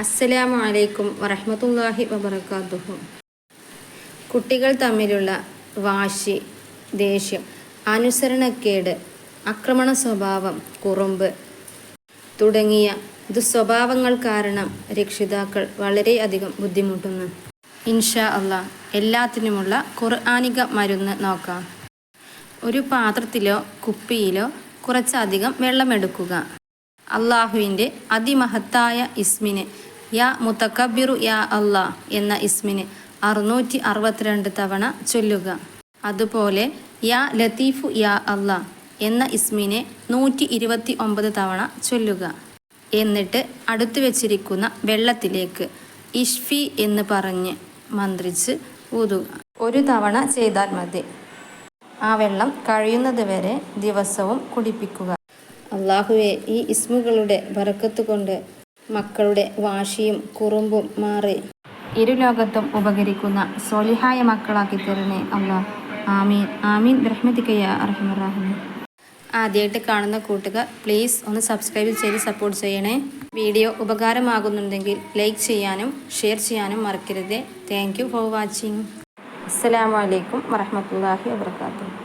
അസ്സലാമു അലൈക്കും വറഹ്മത്തുള്ളാഹി വബറകാതുഹു. കുട്ടികൾ തമ്മിലുള്ള വാശി, ദേഷ്യം, അനുസരണക്കേട്, ആക്രമണ സ്വഭാവം, കുറുമ്പ് തുടങ്ങിയ ദുസ്വഭാവങ്ങൾ കാരണം രക്ഷിതാക്കൾ വളരെയധികം ബുദ്ധിമുട്ടുന്നു. ഇൻഷാ അല്ലാഹ് എല്ലാത്തിനുമുള്ള ഖുർആനിക മരുന്ന് നോക്കാം. ഒരു പാത്രത്തിലോ കുപ്പിയിലോ കുറച്ചധികം വെള്ളമെടുക്കുക. അള്ളാഹുവിൻ്റെ അതിമഹത്തായ ഇസ്മിന് യാ മുതകബ്ബിറു യാ അല്ലാഹ് എന്ന ഇസ്മിന് 662 തവണ ചൊല്ലുക. അതുപോലെ യാ ലത്തീഫു യാ അല്ലാഹ് എന്ന ഇസ്മിനെ 129 തവണ ചൊല്ലുക. എന്നിട്ട് അടുത്തു വച്ചിരിക്കുന്ന വെള്ളത്തിലേക്ക് ഇഷ്ഫി എന്ന് പറഞ്ഞ് മന്ത്രിച്ച് ഊതുക. ഒരു തവണ ചെയ്താൽ മതി. ആ വെള്ളം കഴിയുന്നത് വരെ ദിവസവും കുടിപ്പിക്കുക. അള്ളാഹുവെ, ഈ ഇസ്മുകളുടെ ബറക്കത്ത് കൊണ്ട് മക്കളുടെ വാശിയും കുറുമ്പും മാറി ഇരുലോകത്തും ഉപകരിക്കുന്ന സ്വാലിഹായ മക്കളാക്കി തരണേ അല്ലാഹ്. ആമീൻ ആമീൻ ബിറഹ്മതിക യാ അർഹമർ റഹീമീൻ. ആദ്യമായിട്ട് കാണുന്ന കൂട്ടുകാർ പ്ലീസ് ഒന്ന് സബ്സ്ക്രൈബ് ചെയ്ത് സപ്പോർട്ട് ചെയ്യണേ. വീഡിയോ ഉപകാരമാകുന്നുണ്ടെങ്കിൽ ലൈക്ക് ചെയ്യാനും ഷെയർ ചെയ്യാനും മറക്കരുത്. Thank you for watching. അസ്സലാമു അലൈക്കും വറഹ്മത്തുള്ളാഹി വബറകാതുഹു.